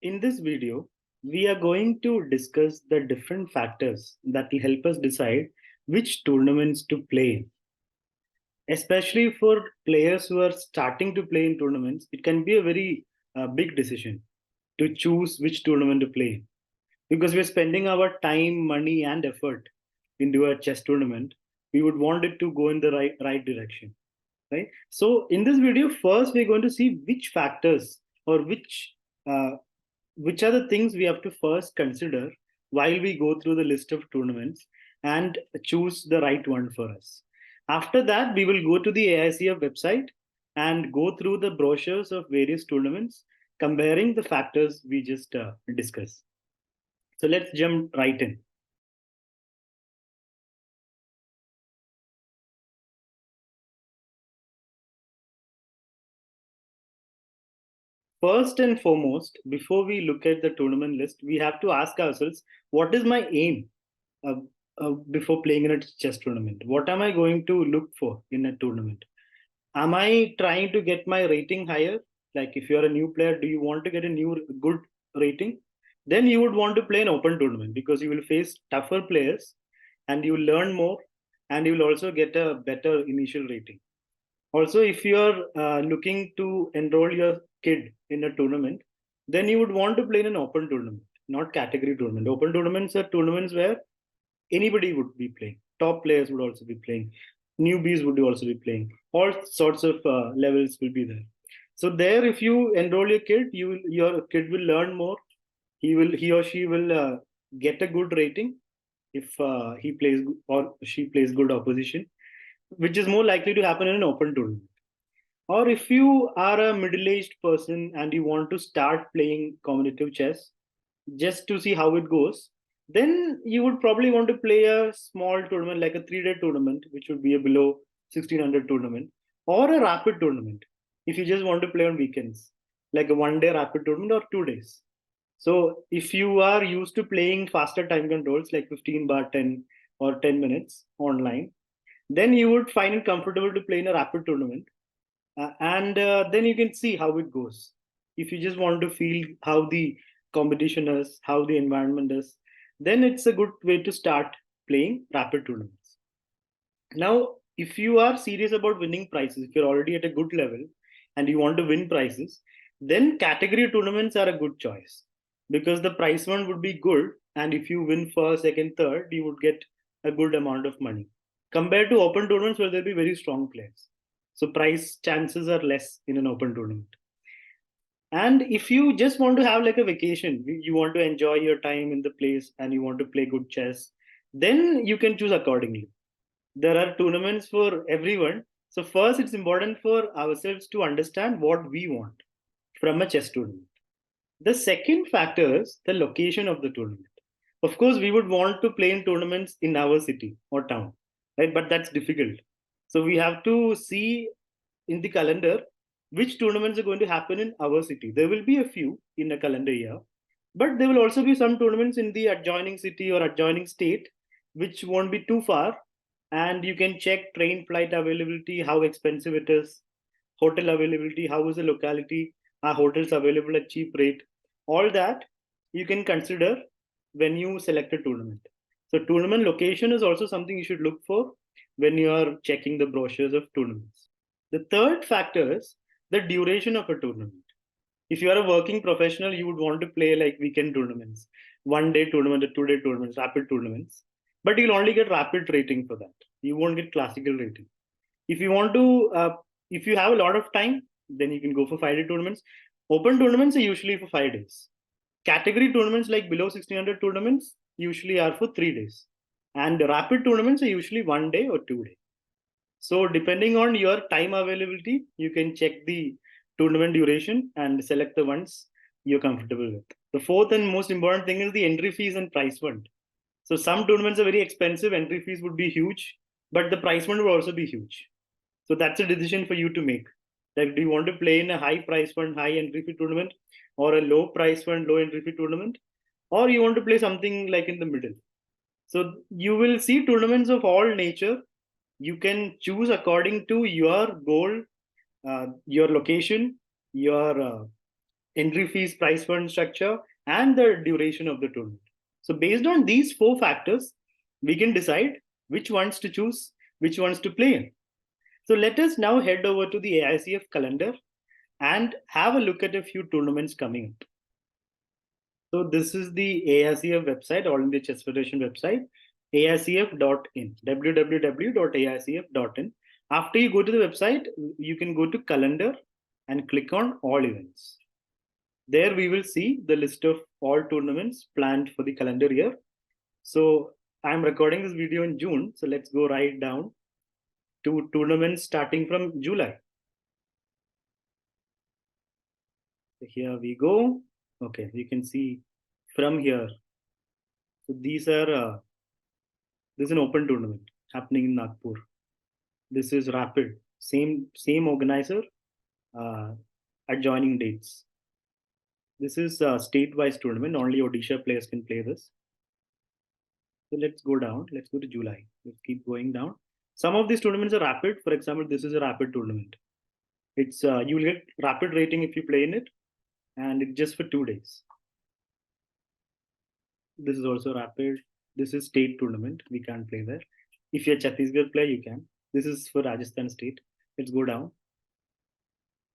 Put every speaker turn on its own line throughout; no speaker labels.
In this video, we are going to discuss the different factors that will help us decide which tournaments to play. Especially for players who are starting to play in tournaments, it can be a very big decision to choose which tournament to play because we're spending our time, money, and effort into a chess tournament. We would want it to go in the right direction, right? So in this video, first we're going to see which factors or uh, which are the things we have to first consider while we go through the list of tournaments and choose the right one for us. After that, we will go to the AICF website and go through the brochures of various tournaments, comparing the factors we just discussed. So let's jump right in. First and foremost, before we look at the tournament list, we have to ask ourselves, what is my aim uh, before playing in a chess tournament? What am I going to look for in a tournament? Am I trying to get my rating higher? Like if you're a new player, do you want to get a new good rating? Then you would want to play an open tournament because you will face tougher players and you will learn more and you will also get a better initial rating. Also, if you're looking to enroll your kid in a tournament, then you would want to play in an open tournament, not category tournament. Open tournaments are tournaments where anybody would be playing. Top players would also be playing. Newbies would also be playing. All sorts of levels will be there. So there, if you enroll your kid, your kid will learn more. He or she will get a good rating if he plays or she plays good opposition, which is more likely to happen in an open tournament. Or if you are a middle-aged person and you want to start playing competitive chess just to see how it goes, then you would probably want to play a small tournament like a 3-day tournament, which would be a below 1600 tournament, or a rapid tournament if you just want to play on weekends, like a 1-day rapid tournament or 2 days. So if you are used to playing faster time controls like 15 bar 10 or 10 minutes online, then you would find it comfortable to play in a rapid tournament and then you can see how it goes. If you just want to feel how the competition is, how the environment is, then it's a good way to start playing rapid tournaments. Now, if you are serious about winning prizes, if you're already at a good level and you want to win prizes, then category tournaments are a good choice because the prize fund would be good. And if you win first, second, third, you would get a good amount of money compared to open tournaments where there'll be very strong players. So price chances are less in an open tournament. And if you just want to have like a vacation, you want to enjoy your time in the place and you want to play good chess, then you can choose accordingly. There are tournaments for everyone. So first, it's important for ourselves to understand what we want from a chess tournament. The second factor is the location of the tournament. Of course, we would want to play in tournaments in our city or town, right? But that's difficult. So we have to see in the calendar which tournaments are going to happen in our city. There will be a few in a calendar year, but there will also be some tournaments in the adjoining city or adjoining state, which won't be too far. And you can check train flight availability, how expensive it is, hotel availability, how is the locality, are hotels available at cheap rate. All that you can consider when you select a tournament. So tournament location is also something you should look for when you are checking the brochures of tournaments. The third factor is the duration of a tournament. If you are a working professional, you would want to play like weekend tournaments, 1-day tournament, or 2-day tournaments, rapid tournaments. But you'll only get rapid rating for that. You won't get classical rating. If you want to, if you have a lot of time, then you can go for 5-day tournaments. Open tournaments are usually for 5 days. Category tournaments like below 1600 tournaments usually are for 3 days. And rapid tournaments are usually 1 day or 2 day. So depending on your time availability, you can check the tournament duration and select the ones you're comfortable with. The fourth and most important thing is the entry fees and price fund. So some tournaments are very expensive, entry fees would be huge, but the price fund would also be huge. So that's a decision for you to make. Like, do you want to play in a high price fund, high entry fee tournament, or a low price fund, low entry fee tournament, or you want to play something like in the middle? So you will see tournaments of all nature. You can choose according to your goal, your location, your entry fees, price fund structure, and the duration of the tournament. So based on these four factors, we can decide which ones to choose, which ones to play in. So let us now head over to the AICF calendar and have a look at a few tournaments coming up. So this is the AICF website, All India Chess Federation website, aicf.in, www.aicf.in. After you go to the website, you can go to calendar and click on all events. There we will see the list of all tournaments planned for the calendar year. So I'm recording this video in June. So let's go right down to tournaments starting from July. So here we go. Okay, you can see from here. So these are this is an open tournament happening in Nagpur. This is Rapid, same organizer, uh, adjoining dates. This is a state-wise tournament. Only Odisha players can play this. So let's go down. Let's go to July. Let's keep going down. Some of these tournaments are rapid. For example, this is a rapid tournament. It's you will get rapid rating if you play in it, and it's just for 2 days. This is also rapid. This is state tournament. We can't play there. If you're a Chhattisgarh player, you can. This is for Rajasthan state. Let's go down.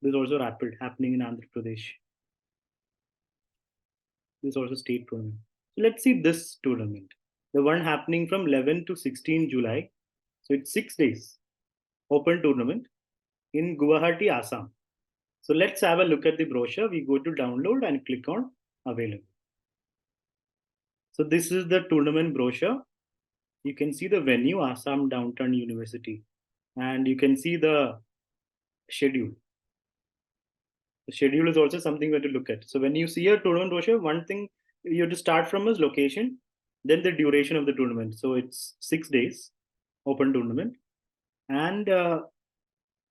This is also rapid happening in Andhra Pradesh. This is also state tournament. So let's see this tournament. The one happening from 11 to 16 July. So it's 6 days. Open tournament in Guwahati, Assam. So let's have a look at the brochure. We go to download and click on available. So this is the tournament brochure. You can see the venue, Assam Downtown University, and you can see the schedule. The schedule is also something we have to look at. So when you see a tournament brochure, one thing you have to start from is location, then the duration of the tournament. So it's 6 days, open tournament, and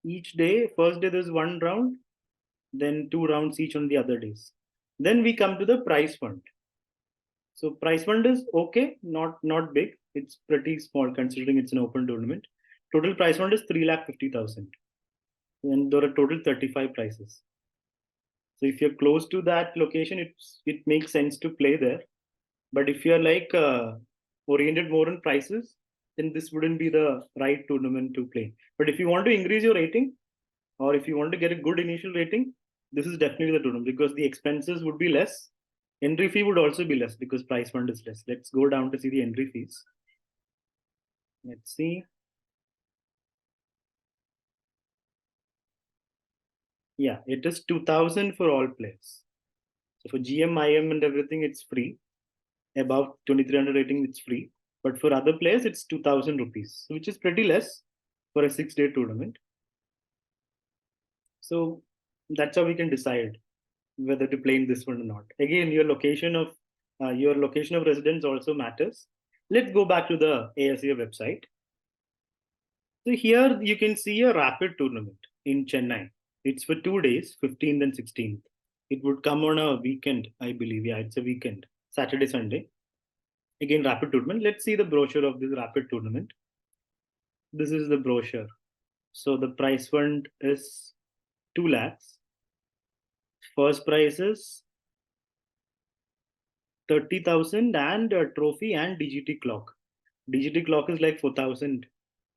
each day, first day there's one round, then 2 rounds each on the other days. Then we come to the prize fund. So prize fund is okay, not big. It's pretty small considering it's an open tournament. Total prize fund is 3,50,000, and there are total 35 prizes. So if you're close to that location, it makes sense to play there. But if you're like oriented more on prices, then this wouldn't be the right tournament to play. But if you want to increase your rating, or if you want to get a good initial rating, this is definitely the tournament because the expenses would be less. Entry fee would also be less because price fund is less. Let's go down to see the entry fees. Let's see. Yeah, it is 2,000 for all players. So for GM, IM and everything, it's free. Above 2,300 rating, it's free. But for other players, it's 2,000 rupees, which is pretty less for a 6-day tournament. So that's how we can decide whether to play in this one or not. Again, your location of residence also matters. Let's go back to the ASA website. So here you can see a rapid tournament in Chennai. It's for 2 days, 15th and 16th. It would come on a weekend, I believe. Yeah, it's a weekend, Saturday, Sunday. Again, rapid tournament. Let's see the brochure of this rapid tournament. This is the brochure. So the prize fund is 2 lakhs. First prize is 30,000 and a trophy and DGT clock. DGT clock is like 4,000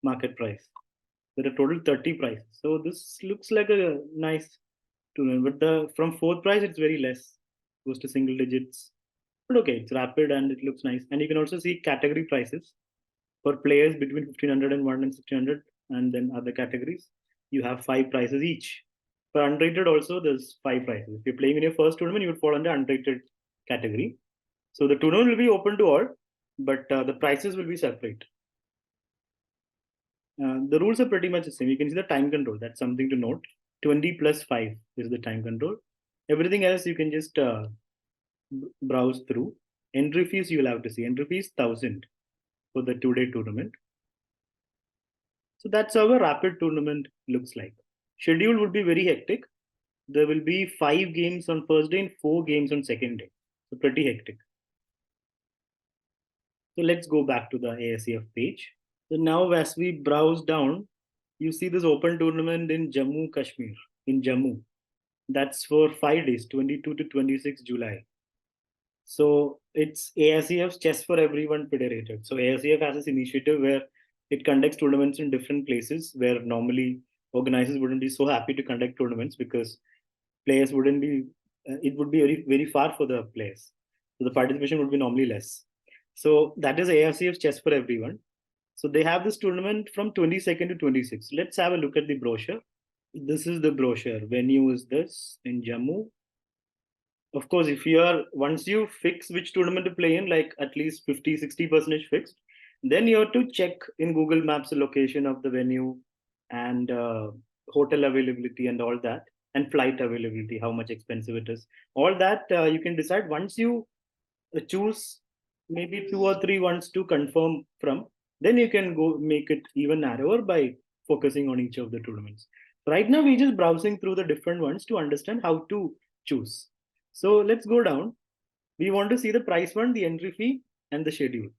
market price. There are total 30 prizes. So this looks like a nice tournament. But from fourth prize, it's very less. Goes to single digits. But okay, it's rapid and it looks nice. And you can also see category prices for players between 1,500 and 1,600, and then other categories. You have 5 prizes each. For unrated also, there's 5 prizes. If you're playing in your first tournament, you would fall under unrated category. So the tournament will be open to all, but the prices will be separate. The rules are pretty much the same. You can see the time control. That's something to note. 20 plus 5 is the time control. Everything else you can just browse through. Entry fees you will have to see. Entry fees 1,000 for the 2-day tournament. So that's how a rapid tournament looks like. Schedule would be very hectic. There will be 5 games on first day and 4 games on second day. So pretty hectic. So let's go back to the AICF page. So now as we browse down, you see this open tournament in Jammu, Kashmir, in Jammu. That's for 5 days, 22 to 26 July. So it's AICF's Chess for Everyone Federated. So AICF has this initiative where it conducts tournaments in different places where normally organizers wouldn't be so happy to conduct tournaments because players wouldn't be, it would be very, very far for the players. So the participation would be normally less. So that is AICF's Chess for Everyone. So they have this tournament from 22nd to 26th. Let's have a look at the brochure. This is the brochure. Venue is this in Jammu. Of course, if you are, once you fix which tournament to play in, like at least 50-60% fixed, then you have to check in Google Maps the location of the venue and hotel availability and all that, and flight availability, how much expensive it is. All that you can decide once you choose maybe two or three ones to confirm from, then you can go make it even narrower by focusing on each of the tournaments. Right now, we're just browsing through the different ones to understand how to choose. So let's go down. We want to see the price one, the entry fee, and the schedule.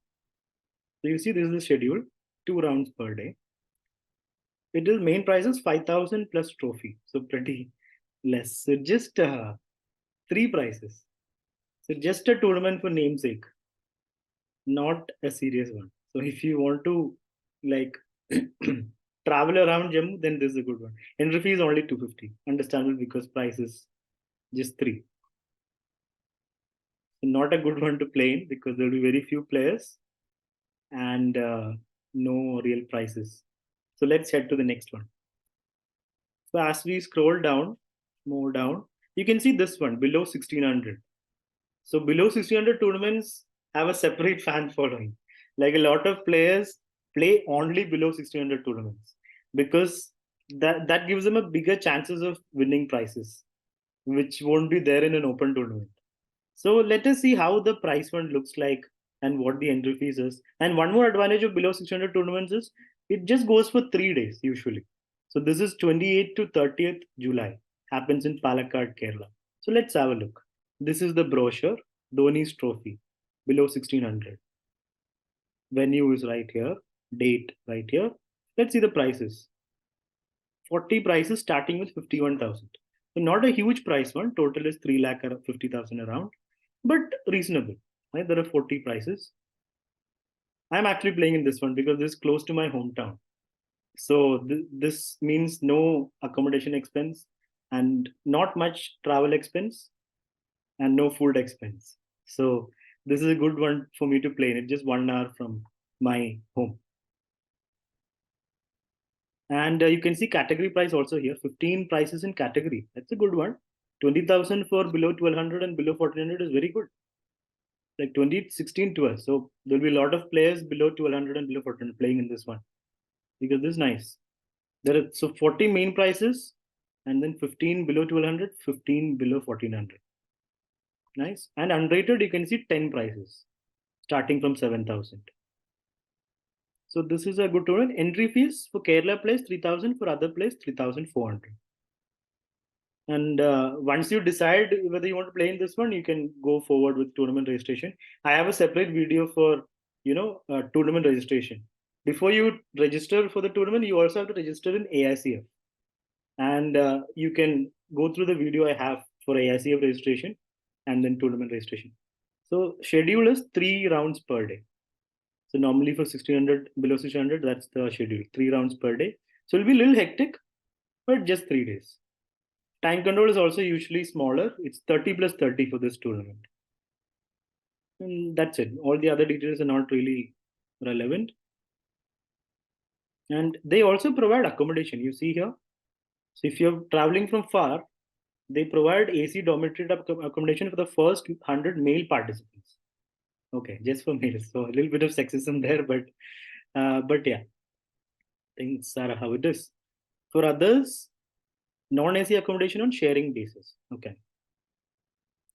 So you see, this is the schedule, 2 rounds per day. It is main price is 5,000 plus trophy, so pretty less. So just three prices. So just a tournament for namesake, not a serious one. So if you want to like travel around Jammu, then this is a good one. Entry fee is only 250. Understandable because price is just three. So not a good one to play in because there will be very few players and no real prices. So let's head to the next one. So as we scroll down, more down, you can see this one below 1600. So below 1600 tournaments have a separate fan following. Like a lot of players play only below 1600 tournaments because that gives them a bigger chances of winning prizes, which won't be there in an open tournament. So let us see how the price fund looks like and what the entry fees is. And one more advantage of below 600 tournaments is it just goes for 3 days usually. So this is 28th to 30th July. Happens in Palakkad, Kerala. So let's have a look. This is the brochure, Dhoni's trophy, below 1600. Venue is right here, date right here. Let's see the prices. 40 prices starting with 51,000. So not a huge price one. Total is 3 lakh 50,000 around, but reasonable. Right? There are 40 prices. I'm actually playing in this one because this is close to my hometown. So this means no accommodation expense and not much travel expense and no food expense. So this is a good one for me to play in. It's just 1 hour from my home. And you can see category price also here. 15 prices in category. That's a good one. 20,000 for below 1200 and below 1400 is very good. Like 20, 16, 12. So there'll be a lot of players below 1200 and below 1400 playing in this one because this is nice. There are so 40 main prices and then 15 below 1200, 15 below 1400. Nice. And unrated, you can see 10 prices starting from 7,000. So this is a good tournament. Entry fees for Kerala players 3,000, for other players 3,400. And once you decide whether you want to play in this one, you can go forward with tournament registration. I have a separate video for tournament registration. Before you register for the tournament, you also have to register in AICF, and you can go through the video I have for AICF registration and then tournament registration. So schedule is 3 rounds per day. So normally for 1600 below 600, that's the schedule, 3 rounds per day. So it'll be a little hectic, but just 3 days. Time control is also usually smaller. It's 30 plus 30 for this tournament. And that's it. All the other details are not really relevant. And they also provide accommodation. You see here. So if you're traveling from far, they provide AC dormitory accommodation for the first 100 male participants. Okay, just for males. So a little bit of sexism there, but yeah, things are how it is. For others, non-AC accommodation on sharing basis. Okay.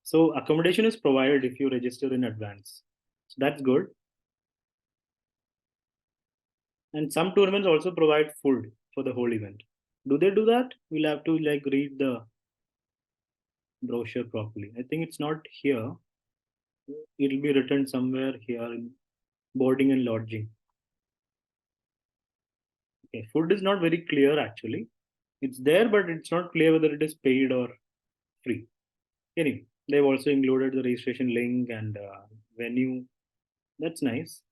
So accommodation is provided if you register in advance. So that's good. And some tournaments also provide food for the whole event. Do they do that? We'll have to like read the brochure properly. I think it's not here. It'll be written somewhere here in boarding and lodging. Okay, food is not very clear actually. It's there, but it's not clear whether it is paid or free. Anyway, they've also included the registration link and venue. That's nice.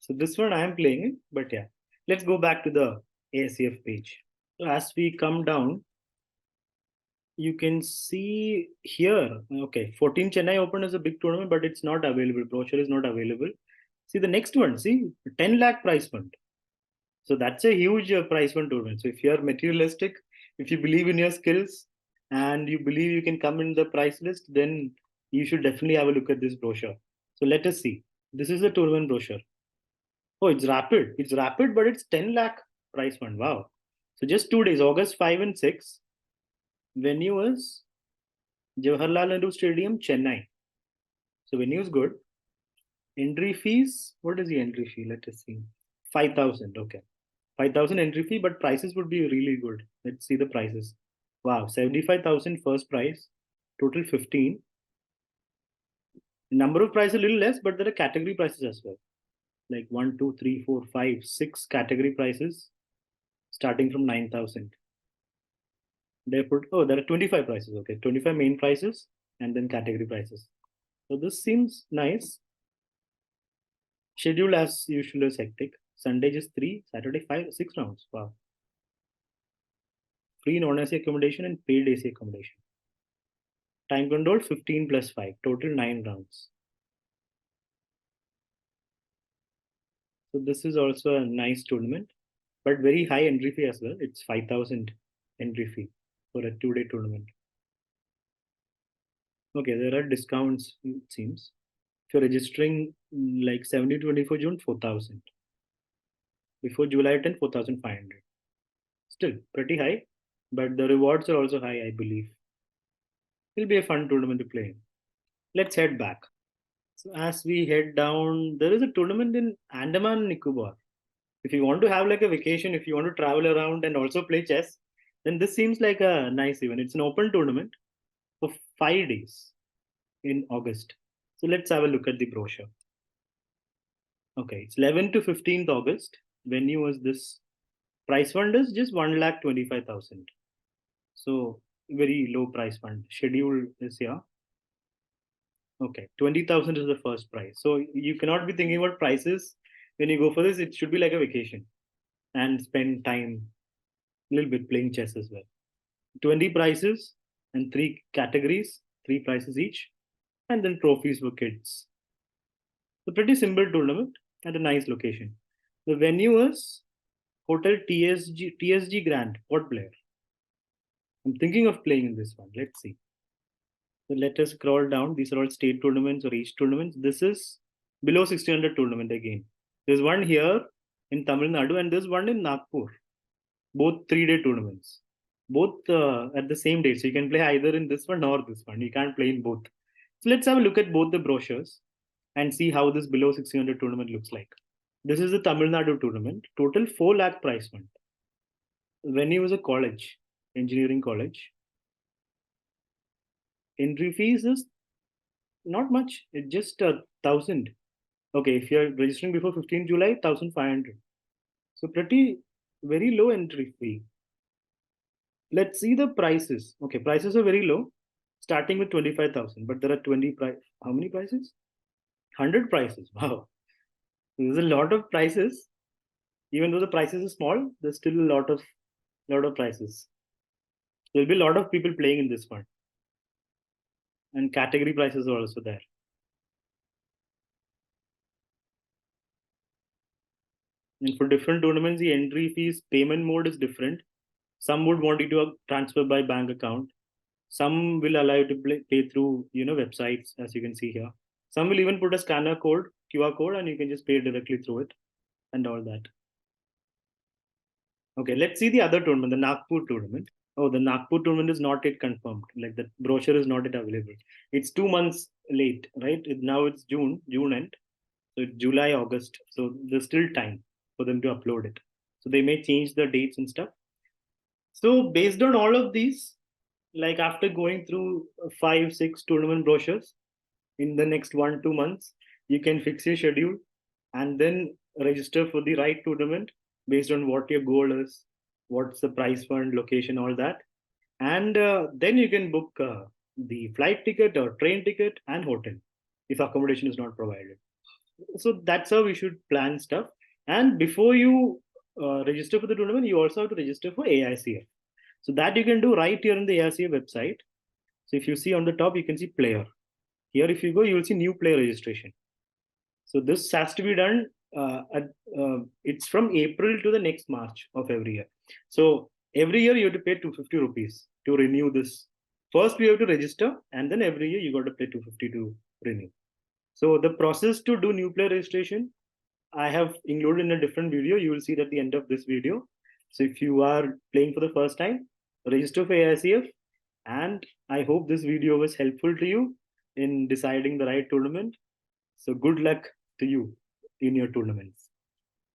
So this one I am playing it, but yeah, let's go back to the AICF page. So as we come down, you can see here, okay, 14 Chennai Open is a big tournament, but it's not available. Brochure is not available. See the next one, see 10 lakh prize fund. So that's a huge prize fund tournament. So if you are materialistic, if you believe in your skills and you believe you can come in the price list, then you should definitely have a look at this brochure. So let us see. This is the tournament brochure. Oh, it's rapid. It's rapid, but it's 10 lakh prize fund. Wow. So just 2 days, August 5 and 6. Venue is Jawaharlal Nehru Stadium, Chennai. So venue is good. Entry fees. What is the entry fee? Let us see. 5,000. Okay. 5,000 entry fee, but prices would be really good. Let's see the prices. Wow. 75,000 first prize. Total 15. Number of prizes a little less, but there are category prices as well. Like 1, 2, 3, 4, 5, 6 category prices starting from 9,000. They put, oh, there are 25 prices. Okay. 25 main prices and then category prices. So this seems nice. Schedule as usual is hectic. Sunday just 3, Saturday 5, 6 rounds. Wow. Free non-AC accommodation and paid AC accommodation. Time control 15 plus 5, total 9 rounds. So this is also a nice tournament, but very high entry fee as well. It's 5,000 entry fee for a 2-day tournament. Okay, there are discounts, it seems. If you're registering like 70 to 24 June, 4,000. Before July 10, 4,500. Still pretty high, but the rewards are also high, I believe. It'll be a fun tournament to play. Let's head back. So as we head down, there is a tournament in Andaman and Nicobar. If you want to have like a vacation, if you want to travel around and also play chess, then this seems like a nice event. It's an open tournament for 5 days in August. So let's have a look at the brochure. Okay, it's 11th to 15th August. Venue was this. Price fund is just 1,25,000. So very low price fund. Schedule is here. Okay, 20,000 is the first price. So you cannot be thinking about prices when you go for this. It should be like a vacation and spend time a little bit playing chess as well. 20 prices and 3 categories, 3 prices each, and then trophies for kids. So pretty simple tournament at a nice location. The venue is Hotel TSG Grand, Port Blair. I'm thinking of playing in this one. Let's see. So let us scroll down. These are all state tournaments or each tournaments. This is below 1600 tournament again. There's one here in Tamil Nadu and there's one in Nagpur. Both 3-day tournaments. Both at the same date. So you can play either in this one or this one. You can't play in both. So let's have a look at both the brochures and see how this below 1600 tournament looks like. This is the Tamil Nadu tournament. Total 4 lakh prize fund. Venue was a college, engineering college. Entry fees is not much. It's just 1,000. Okay, if you're registering before 15 July, 1,500. So pretty, very low entry fee. Let's see the prices. Okay, prices are very low, starting with 25,000, but there are 20 price. How many prices? 100 prices. Wow. There's a lot of prices. Even though the prices are small, there's still a lot of prices. There'll be a lot of people playing in this one. And category prices are also there. And for different tournaments, the entry fees payment mode is different. Some would want you to transfer by bank account. Some will allow you to pay through websites, as you can see here. Some will even put a scanner code, QR code, and you can just pay directly through it and all that. Okay, let's see the other tournament, the Nagpur tournament. Oh, the Nagpur tournament is not yet confirmed. Like the brochure is not yet available. It's 2 months late, right? Now it's June end. So it's July, August. So there's still time for them to upload it. So they may change the dates and stuff. So based on all of these, like after going through 5, 6 tournament brochures in the next 1, 2 months, you can fix your schedule and then register for the right tournament based on what your goal is, what's the price fund, location, all that. And then you can book the flight ticket or train ticket and hotel if accommodation is not provided. So that's how we should plan stuff. And before you register for the tournament, you also have to register for AICF. So that you can do right here on the AICF website. So if you see on the top, you can see player. Here, if you go, you will see new player registration. So this has to be done. It's from April to the next March of every year. So every year you have to pay 250 rupees to renew this. First, we have to register, and then every year you got to pay 250 to renew. So the process to do new player registration, I have included in a different video. You will see that at the end of this video. So if you are playing for the first time, register for AICF. And I hope this video was helpful to you in deciding the right tournament. So good luck to you in your tournaments.